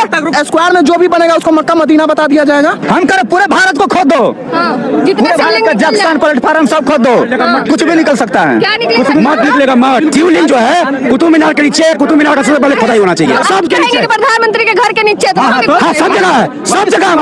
लाख तक स्क्वायर में जो भी बनेगा उसको मक्का मदीना बता दिया जाएगा। हम करें पूरे भारत को खोद दो, जितने पूरे भारत का जंक्शन प्लेटफार्म सब खोद दो, कुछ भी निकल सकता है। क्या निकलेगा? कुछ भी मत निकलेगा मत। शिवलिंग जो है कुतुब मीनार के नीचे, कुतुब मीनार का सबसे पहले खुदाई होना चाहिए सब के नीचे। प्रधानमंत्री के घर के नीचे सब जगह है, सब जगह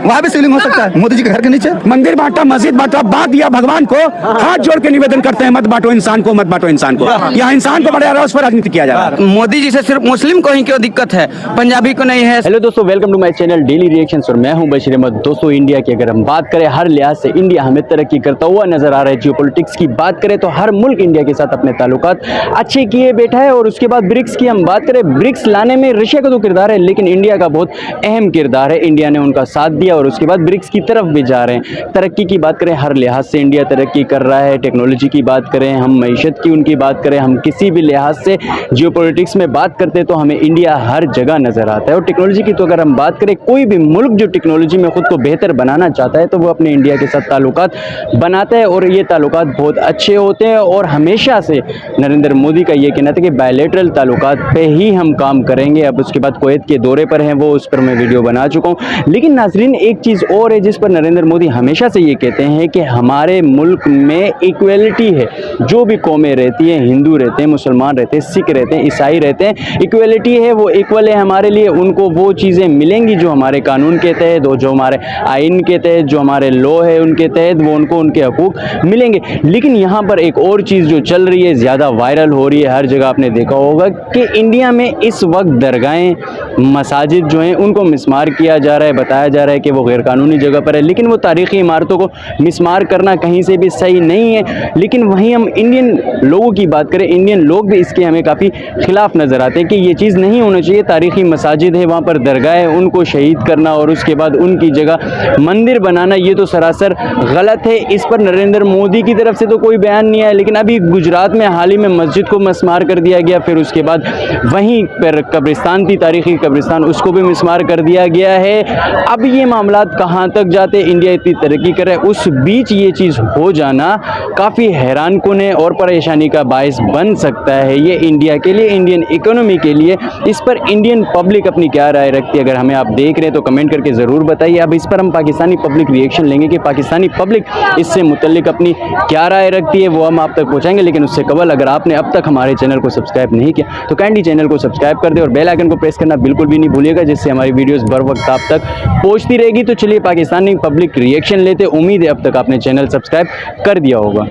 वहाँ भी शिवलिंग हो सकता है। मोदी जी के घर के नीचे मंदिर बांटा, मस्जिद बांटा, बांट दिया। भगवान को हाथ जोड़ के निवेदन करते हैं, मत बांटो इंसान को, मत बांटो इंसान को। यहाँ इंसान को बढ़ा रहा है, उस पर राजनीति किया जा रहा है। मोदी जी से सिर्फ मुस्लिम को ही क्यों दिक्कत है, पंजाबी को नहीं है। हेलो दोस्तों, welcome to my channel daily reactions और मैं हूं बशीर अहमद। दोस्तों, इंडिया की अगर हम बात करें, हर लिहाज से इंडिया हमें तरक्की करता हुआ नजर आ रहा है। जियोपॉलिटिक्स की बात करें तो हर मुल्क इंडिया के साथ अपने ताल्लुकात अच्छे किए बैठा है। और उसके बाद ब्रिक्स की हम बात करें, ब्रिक्स लाने में रशिया का तो किरदार है, लेकिन इंडिया का बहुत अहम किरदार है। इंडिया ने उनका साथ दिया और उसके बाद ब्रिक्स की तरफ भी जा रहे हैं। तरक्की की बात करें, हर लिहाज से इंडिया तरक्की कर रहा है। टेक्नोलॉजी की बात करें, हम मईशत की उनकी बात करें, हम किसी भी लिहाज से जियोपॉलिटिक्स में बात करते हैं तो हमें इंडिया हर जगह नजर आता है। और टेक्नोलॉजी की तो अगर हम बात करें, कोई भी मुल्क जो टेक्नोलॉजी में खुद को बेहतर बनाना चाहता है तो वो अपने इंडिया के साथ ताल्लुकात बनाता है और ये ताल्लुकात बहुत अच्छे होते हैं। और हमेशा से नरेंद्र मोदी का ये कहना था कि बायलैटरल ताल्लुकात पे ही हम काम करेंगे। अब उसके बाद कुवैत के दौरे पर हैं वो, उस पर मैं वीडियो बना चुका हूँ। लेकिन नाजरीन, एक चीज़ और है जिस पर नरेंद्र मोदी हमेशा से ये कहते हैं कि हमारे मुल्क में इक्वलिटी है। जो भी कौमें रहती हैं, हिंदू रहते हैं, मुसलमान रहते हैं, सिख रहते हैं, ईसाई रहते हैं, इक्वलिटी है, वो इक्वल है हमारे लिए। उनको वो चीज़ें मिलेंगी जो हमारे कानून के तहत, जो हमारे आइन के तहत, जो हमारे लॉ है उनके तहत, वो उनको उनके हकूक़ मिलेंगे। लेकिन यहाँ पर एक और चीज़ जो चल रही है, ज़्यादा वायरल हो रही है, हर जगह आपने देखा होगा कि इंडिया में इस वक्त दरगाहें, मसाजिद जो हैं उनको मिसमार किया जा रहा है। बताया जा रहा है कि वो गैर कानूनी जगह पर है, लेकिन वो तारीख़ी इमारतों को मिसमार करना कहीं से भी सही नहीं है। लेकिन वहीं हम इंडियन लोगों की बात करें, इंडियन लोग भी इसके हमें काफ़ी खिलाफ नज़र आते हैं कि ये चीज़ नहीं होना चाहिए। तारीख़ी मसाजिद है, वहाँ पर दरगाह है, उनको शहीद करना और उसके बाद उनकी जगह मंदिर बनाना, ये तो सरासर गलत है। इस पर नरेंद्र मोदी की तरफ से तो कोई बयान नहीं आया, लेकिन अभी गुजरात में हाल ही में मस्जिद को मिसमार कर दिया गया। फिर उसके बाद वहीं पर कब्रिस्तान थी, तारीख़ी कब्रिस्तान, उसको भी मिसमार कर दिया गया है। अब ये मामला कहाँ तक जाते, इंडिया इतनी तरक्की कर रहा है, उस बीच ये चीज़ हो जाना काफ़ी हैरान कुन है और परेशानी का बायस बन सकता है ये इंडिया के लिए, इंडियन इकोनॉमी के लिए। इस पर इंडियन पब्लिक अपनी क्या राय रखती है, अगर हमें आप देख रहे हैं तो कमेंट करके ज़रूर बताइए। अब इस पर हम पाकिस्तानी पब्लिक रिएक्शन लेंगे कि पाकिस्तानी पब्लिक इससे मुतल्लिक अपनी क्या राय रखती है, वो हम आप तक पहुँचाएंगे। लेकिन उससे कबल अगर आपने अब तक हमारे चैनल को सब्सक्राइब नहीं किया तो काइंडली चैनल को सब्सक्राइब कर दे और बेल आइकन को प्रेस करना बिल्कुल भी नहीं भूलिएगा, जिससे हमारी वीडियोज़ बर वक्त आप तक पहुँचती रहेगी। तो चलिए पाकिस्तानी पब्लिक रिएक्शन लेते। उम्मीद है अब तक आपने चैनल सब्सक्राइब कर दिया होगा।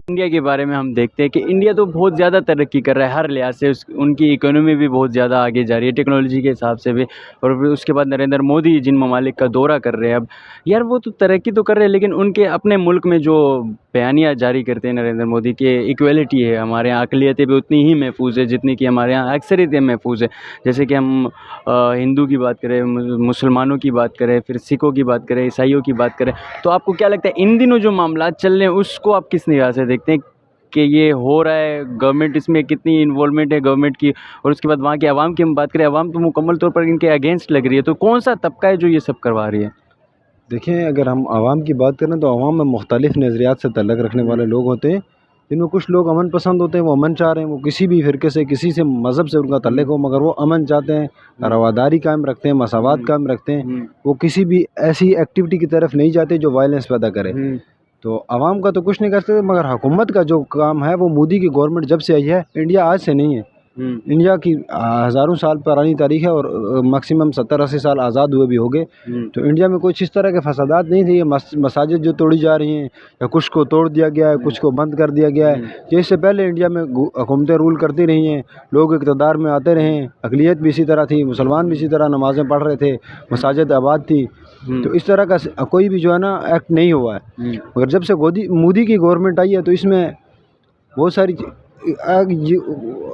इंडिया के बारे में हम देखते हैं कि इंडिया तो बहुत ज़्यादा तरक्की कर रहा है हर लिहाज से। उनकी इकोनॉमी भी बहुत ज़्यादा आगे जा रही है टेक्नोलॉजी के हिसाब से भी। और उसके बाद नरेंद्र मोदी जिन ममालिक का दौरा कर रहे हैं, अब यार वो तो तरक्की तो कर रहे हैं, लेकिन उनके अपने मुल्क में जो बयानियाँ जारी करते हैं नरेंद्र मोदी के, इक्वलिटी है, हमारे यहाँ अक़लियतें भी उतनी ही महफूज है जितनी कि हमारे यहाँ अक्सरियतें महफूज है। जैसे कि हम हिंदू की बात करें, मुसलमानों की बात करें, फिर सिखों की बात करें, ईसाइयों की बात करें, तो आपको क्या लगता है इन दिनों जो मामला चल रहे हैं उसको आप किस निगाह से देखते हैं कि ये हो रहा है? गवर्नमेंट इसमें कितनी इन्वॉल्वमेंट है गवर्नमेंट की? और उसके बाद वहाँ की आवाम की हम बात करें, आवाम तो मुकम्मल तौर पर इनके अगेंस्ट लग रही है, तो कौन सा तबका है जो ये सब करवा रही है? देखें, अगर हम आवाम की बात करें तो आवाम में मुख्तलिफ़ नज़रियात से तल्लक़ रखने वाले लोग होते हैं, जिनमें कुछ लोग अमन पसंद होते हैं, वो अमन चाह रहे हैं, वो किसी भी फ़िरके से, किसी से मज़हब से उनका तल्लुक़ हो, मगर वो अमन चाहते हैं, रवादारी कायम रखते हैं, मसावात कायम रखते हैं। वो किसी भी ऐसी एक्टिविटी की तरफ नहीं जाते जो वायलेंस पैदा करे। तो आवाम का तो कुछ नहीं कर सकते, मगर हुकूमत का जो काम है वो मोदी की गवर्नमेंट जब से आई है, इंडिया आज से नहीं है, इंडिया की हज़ारों साल पुरानी तारीख़ है और मैक्सिमम 70-80 साल आज़ाद हुए भी हो गए। तो इंडिया में कुछ इस तरह के फसादात नहीं थे। ये मसाजिद जो तोड़ी जा रही हैं या कुछ को तोड़ दिया गया है, कुछ को बंद कर दिया गया है, जैसे पहले इंडिया में हुकूमतें रूल करती रही हैं, लोग इक़्तिदार में आते रहे हैं, अक़लियत भी इसी तरह थी, मुसलमान भी इसी तरह नमाज़ें पढ़ रहे थे, मसाजिद आबाद थी। तो इस तरह का कोई भी जो है ना एक्ट नहीं हुआ है। मगर जब से मोदी की गवर्नमेंट आई है तो इसमें बहुत सारी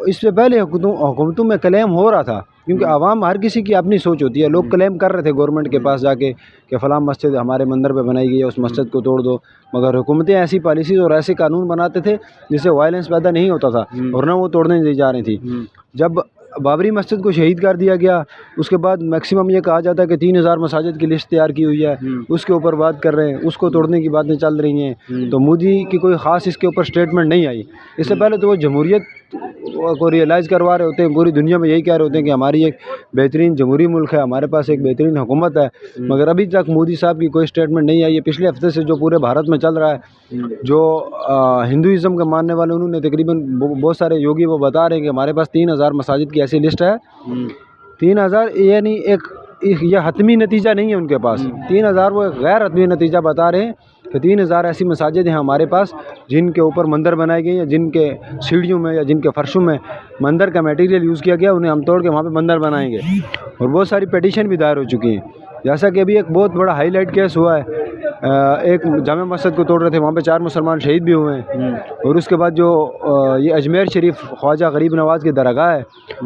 इससे पहले हुकूमतों में क्लेम हो रहा था, क्योंकि आवाम हर किसी की अपनी सोच होती है। लोग क्लेम कर रहे थे गवर्नमेंट के पास जाके कि फ़लाँ मस्जिद हमारे मंदिर पे बनाई गई है, उस मस्जिद को तोड़ दो, मगर हुकूमतें ऐसी पॉलिसीज़ और ऐसे कानून बनाते थे जिससे वायलेंस पैदा नहीं होता था और ना वो तोड़ने दी जा रही थी। जब बाबरी मस्जिद को शहीद कर दिया गया, उसके बाद मैक्सिमम ये कहा जाता है कि 3000 मसाजिद की लिस्ट तैयार की हुई है, उसके ऊपर बात कर रहे हैं, उसको तोड़ने की बातें चल रही हैं। तो मोदी की कोई ख़ास इसके ऊपर स्टेटमेंट नहीं आई। इससे पहले तो वो जमहूरियत को रियलाइज़ करवा रहे होते हैं, पूरी दुनिया में यही कह रहे होते हैं कि हमारी एक बेहतरीन जमहूरी मुल्क है, हमारे पास एक बेहतरीन हुकूमत है, मगर अभी तक मोदी साहब की कोई स्टेटमेंट नहीं आई है। पिछले हफ्ते से जो पूरे भारत में चल रहा है, जो हिंदुइज़्म के मानने वाले, उन्होंने तकरीबन बहुत सारे योगी वो बता रहे हैं कि हमारे पास 3000 मसाजिद की ऐसी लिस्ट है। 3000 यानी यह हतमी नतीजा नहीं है उनके पास। 3000 वो गैर हतमी नतीजा बता रहे हैं कि 3000 ऐसी मसाजिद हैं हमारे पास जिनके ऊपर मंदिर बनाए गए हैं, जिनके सीढ़ियों में या जिनके फर्शों में मंदिर का मटेरियल यूज़ किया गया, उन्हें हम तोड़ के वहाँ पे मंदिर बनाएंगे। और बहुत सारी पिटीशन भी दायर हो चुकी हैं। जैसा कि अभी एक बहुत बड़ा हाईलाइट केस हुआ है, एक जामे मस्जिद को तोड़ रहे थे, वहाँ पे 4 मुसलमान शहीद भी हुए हैं। और उसके बाद जो ये अजमेर शरीफ ख्वाजा गरीब नवाज़ की दरगाह है,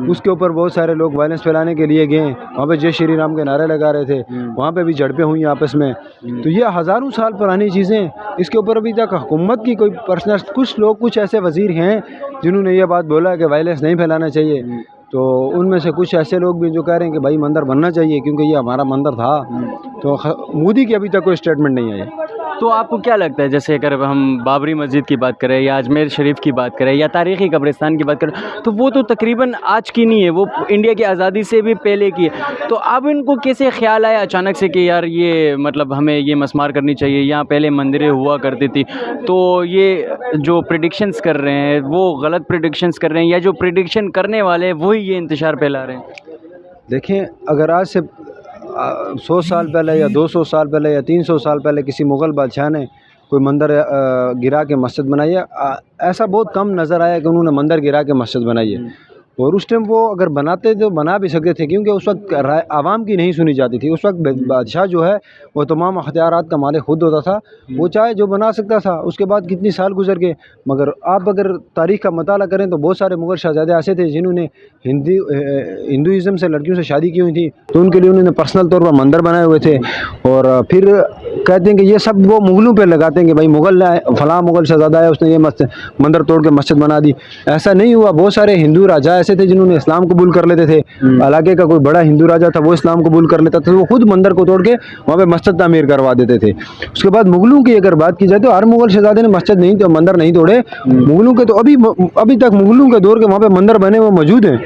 उसके ऊपर बहुत सारे लोग वायलेंस फैलाने के लिए गए, वहाँ पे जय श्री राम के नारे लगा रहे थे, वहाँ पे भी झड़पें हुई आपस में। तो ये हज़ारों साल पुरानी चीज़ें, इसके ऊपर अभी तक हुकूमत की कोई पर्सनल, कुछ लोग, कुछ ऐसे वज़ीर हैं जिन्होंने ये बात बोला है कि वायलेंस नहीं फैलाना चाहिए। तो उनमें से कुछ ऐसे लोग भी जो कह रहे हैं कि भाई मंदिर बनना चाहिए क्योंकि ये हमारा मंदिर था। तो मोदी की अभी तक कोई स्टेटमेंट नहीं आई है। तो आपको क्या लगता है, जैसे अगर हम बाबरी मस्जिद की बात करें या अजमेर शरीफ की बात करें या तारीख़ी कब्रिस्तान की बात करें, तो वो तो तकरीबन आज की नहीं है, वो इंडिया की आज़ादी से भी पहले की है। तो अब इनको कैसे ख्याल आया अचानक से कि यार ये मतलब हमें ये मस्मार करनी चाहिए, यहाँ पहले मंदिरें हुआ करती थी। तो ये जो प्रेडिक्शंस कर रहे हैं वो गलत प्रेडिक्शंस कर रहे हैं, या जो प्रेडिक्शन करने वाले हैं वही ये इंतशार फैला रहे हैं? देखें, अगर आज से 100 साल पहले या 200 साल पहले या 300 साल पहले किसी मुग़ल बादशाह ने कोई मंदिर गिरा के मस्जिद बनाई है, ऐसा बहुत कम नज़र आया कि उन्होंने मंदिर गिरा के मस्जिद बनाई है। और उस टाइम वो अगर बनाते तो बना भी सकते थे, क्योंकि उस वक्त राय आवाम की नहीं सुनी जाती थी। उस वक्त बादशाह जो है वो तमाम अख्तियारात का मालिक खुद होता था, वो चाहे जो बना सकता था। उसके बाद कितनी साल गुजर गए, मगर आप अगर तारीख़ का मताला करें तो बहुत सारे मुग़ल शहज़ादे ऐसे थे जिन्होंने हिंदुइज़्म से लड़कियों से शादी की हुई थी, तो उनके लिए उन्होंने पर्सनल तौर पर मंदिर बनाए हुए थे। और फिर कहते हैं कि ये सब वो मुग़लों पे लगाते हैं कि भाई मुग़ल फ़लाँ मुग़ल शहज़ादा है, उसने ये मंदिर तोड़ के मस्जिद बना दी। ऐसा नहीं हुआ। बहुत सारे हिंदू राजा ऐसे थे जिन्होंने इस्लाम कबूल कर लेते थे। इलाके का कोई बड़ा हिंदू राजा था, वो इस्लाम कबूल कर लेता था, तो वो खुद मंदिर को तोड़ के वहाँ पे मस्जिद तामीर करवा देते थे। उसके बाद मुग़लों की अगर बात की जाए तो हर मुग़ल शहज़ादे ने मस्जिद नहीं तो मंदिर नहीं तोड़े। मुग़लों के तो अभी तक मुग़लों के दौर के वहाँ पे मंदिर बने हुए मौजूद हैं।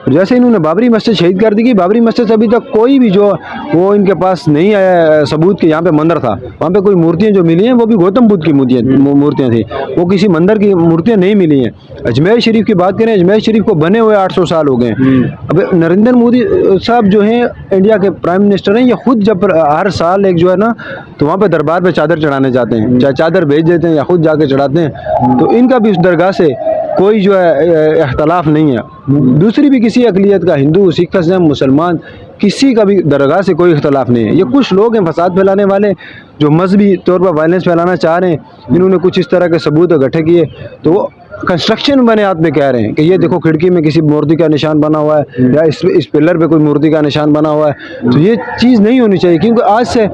जैसे इन्होंने बाबरी मस्जिद शहीद कर दी कि बाबरी मस्जिद से अभी तक कोई भी जो वो इनके पास नहीं आया सबूत कि यहाँ पे मंदिर था। वहाँ पे कोई मूर्तियाँ जो मिली हैं वो भी गौतम बुद्ध की मूर्तियाँ थी, वो किसी मंदिर की मूर्तियाँ नहीं मिली हैं। अजमेर शरीफ की बात करें, अजमेर शरीफ को बने हुए 800 साल हो गए। अब नरेंद्र मोदी साहब जो हैं इंडिया के प्राइम मिनिस्टर हैं, ये खुद जब हर साल एक जो है ना तो वहाँ पे दरबार पे चादर चढ़ाने जाते हैं, चाहे चादर भेज देते हैं या खुद जाके चढ़ाते हैं। तो इनका भी उस दरगाह से कोई जो है इख्तलाफ नहीं है। दूसरी भी किसी अक़लियत का, हिंदू, सिख, मुसलमान, किसी का भी दरगाह से कोई इख्तलाफ नहीं है। ये कुछ लोग हैं फसाद फैलाने वाले जो मजहबी तौर पर वायलेंस फैलाना चाह रहे हैं। इन्होंने कुछ इस तरह के सबूत इकट्ठे किए तो वो कंस्ट्रक्शन बुनियाद में कह रहे हैं कि ये देखो खिड़की में किसी मूर्ति का निशान बना हुआ है या इस पिलर पे कोई मूर्ति का निशान बना हुआ है। तो ये चीज़ नहीं होनी चाहिए, क्योंकि आज से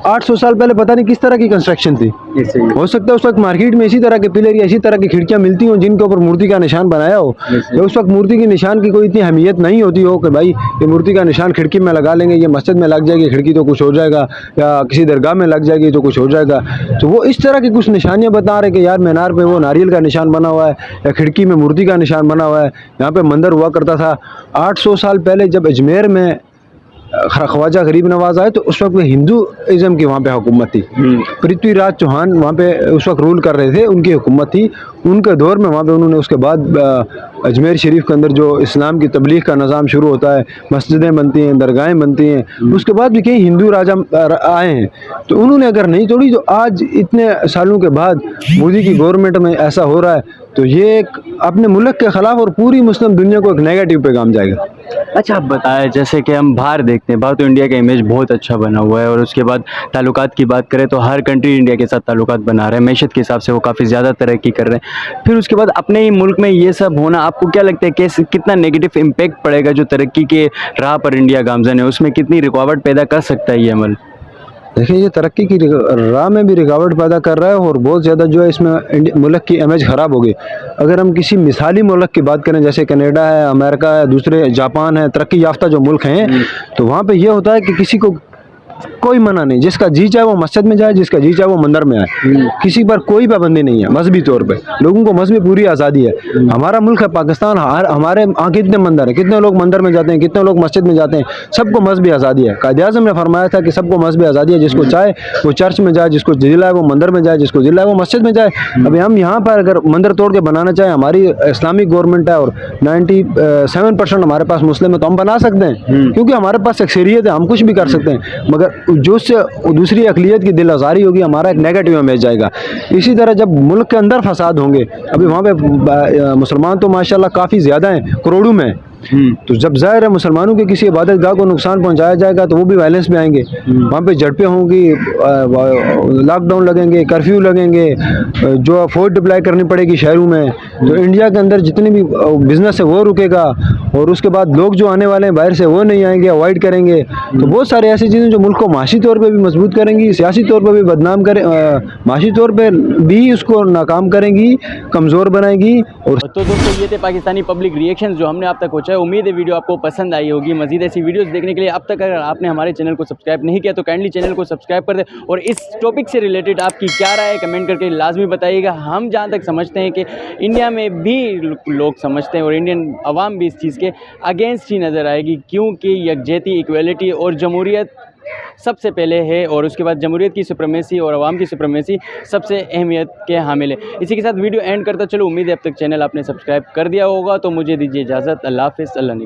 800 साल पहले पता नहीं किस तरह की कंस्ट्रक्शन थी। हो सकता है उस वक्त मार्केट में इसी तरह के पिलर या इसी तरह की खिड़कियाँ मिलती हों जिनके ऊपर मूर्ति का निशान बनाया हो। तो उस वक्त मूर्ति के निशान की कोई इतनी अहमियत नहीं होती हो कि भाई ये मूर्ति का निशान खिड़की में लगा लेंगे, ये मस्जिद में लग जाएगी खिड़की तो कुछ हो जाएगा, या किसी दरगाह में लग जाएगी तो कुछ हो जाएगा। तो वो इस तरह की कुछ निशानियाँ बता रहे कि यार मीनार पे वो नारियल का निशान बना हुआ है या खिड़की में मूर्ति का निशान बना हुआ है, यहाँ पे मंदिर हुआ करता था। 800 साल पहले जब अजमेर में ख्वाजा गरीब नवाज आए तो उस वक्त हिंदुइज़्म की वहाँ पे हुकूमत थी। पृथ्वीराज चौहान वहाँ पे उस वक्त रूल कर रहे थे, उनकी हुकूमत थी। उनके दौर में वहाँ पे उन्होंने उसके बाद अजमेर शरीफ के अंदर जो इस्लाम की तबलीग का निज़ाम शुरू होता है, मस्जिदें बनती हैं, दरगाहें बनती हैं। उसके बाद भी कई हिंदू राजा आए हैं, तो उन्होंने अगर नहीं तोड़ी तो आज इतने सालों के बाद मोदी की गवर्नमेंट में ऐसा हो रहा है, तो ये एक अपने मुल्क के ख़िलाफ़ और पूरी मुस्लिम दुनिया को एक नेगेटिव पैगाम जाएगा। अच्छा, आप बताएं, जैसे कि हम बाहर देखते हैं, बाहर तो इंडिया का इमेज बहुत अच्छा बना हुआ है, और उसके बाद ताल्लुकात की बात करें तो हर कंट्री इंडिया के साथ ताल्लुकात बना रहे हैं, मैशत के हिसाब से वो काफ़ी ज़्यादा तरक्की कर रहे हैं। फिर उसके बाद अपने ही मुल्क में ये सब होना, आपको क्या लगता है कि कितना नेगेटिव इम्पैक्ट पड़ेगा जो तरक्की के राह पर इंडिया गामज़न है, उसमें कितनी रुकावट पैदा कर सकता है ये अमल? देखिए, ये तरक्की की राह में भी रुकावट पैदा कर रहा है और बहुत ज़्यादा जो है इसमें मुल्क की इमेज ख़राब हो गई। अगर हम किसी मिसाली मुल्क की बात करें जैसे कनाडा है, अमेरिका है, दूसरे जापान है, तरक्की याफ्ता जो मुल्क हैं, तो वहाँ पे ये होता है कि किसी को कोई मना नहीं, जिसका जी चाहे वो मस्जिद में जाए, जिसका जी चाहे वो मंदिर में आए, किसी पर कोई पाबंदी नहीं है मजहबी तौर पे। लोगों को मजहबी पूरी आज़ादी है। हमारा मुल्क है पाकिस्तान, हमारे यहाँ कितने मंदिर हैं, कितने लोग मंदिर में जाते हैं, कितने लोग मस्जिद में जाते हैं, सबको मजहबी आज़ादी है। कायद-ए-आज़म ने फरमाया था कि सबको मजहबी आज़ादी है, जिसको चाहे वो चर्च में जाए, जिसको दिल है वो मंदिर में जाए, जिसको दिल है वो मस्जिद में जाए। अभी हम यहाँ पर अगर मंदिर तोड़ के बनाना चाहें, हमारी इस्लामिक गवर्नमेंट है और 97% हमारे पास मुस्लिम है, तो हम बना सकते हैं, क्योंकि हमारे पास अक्सरियत है, हम कुछ भी कर सकते हैं। मगर जो से दूसरी अक़लियत की दिल आज़ारी होगी, हमारा एक नेगेटिव इमेज जाएगा। इसी तरह जब मुल्क के अंदर फसाद होंगे, अभी वहाँ पे मुसलमान तो माशाल्लाह काफ़ी ज़्यादा हैं, करोड़ों में, तो जब ज़ाहिर है मुसलमानों के किसी इबादत गाह को नुकसान पहुंचाया जाएगा तो वो भी वायलेंस में आएंगे। वहाँ पे झड़पें होंगी, लॉकडाउन लगेंगे, कर्फ्यू लगेंगे, जो फोर्स डिप्लाई करनी पड़ेगी शहरों में, तो इंडिया के अंदर जितनी भी बिज़नेस है वो रुकेगा, और उसके बाद लोग जो आने वाले हैं बाहर से वो नहीं आएंगे, अवॉइड करेंगे। तो बहुत सारी ऐसी चीज़ें जो मुल्क को माशी तौर पर भी मजबूत करेंगी, सियासी तौर पर भी बदनाम करें, माशी तौर पर भी उसको नाकाम करेंगी, कमज़ोर बनाएगी। और तो दोस्तों ये थे पाकिस्तानी पब्लिक रिएक्शंस जो हमने आप तक पहुँचाए। उम्मीद है वीडियो आपको पसंद आई होगी। मजीद ऐसी वीडियोस देखने के लिए अब तक अगर आपने हमारे चैनल को सब्सक्राइब नहीं किया तो काइंडली चैनल को सब्सक्राइब कर दें, और इस टॉपिक से रिलेटेड आपकी क्या राय है कमेंट करके लाजमी बताइएगा। हम जहाँ तक समझते हैं कि इंडिया में भी लोग समझते हैं और इंडियन अवाम भी इस चीज़ के अगेंस्ट ही नज़र आएगी, क्योंकि यकजहती, इक्वलिटी और जमहूरियत सबसे पहले है, और उसके बाद जमहूरियत की सुप्रीमेसी और अवाम की सुप्रीमेसी सबसे अहमियत के हामिल है। इसी के साथ वीडियो एंड करता चलो। उम्मीद है अब तक चैनल आपने सब्सक्राइब कर दिया होगा, तो मुझे दीजिए इजाज़त। अल्लाह हाफ़िज़। अल्लाह ने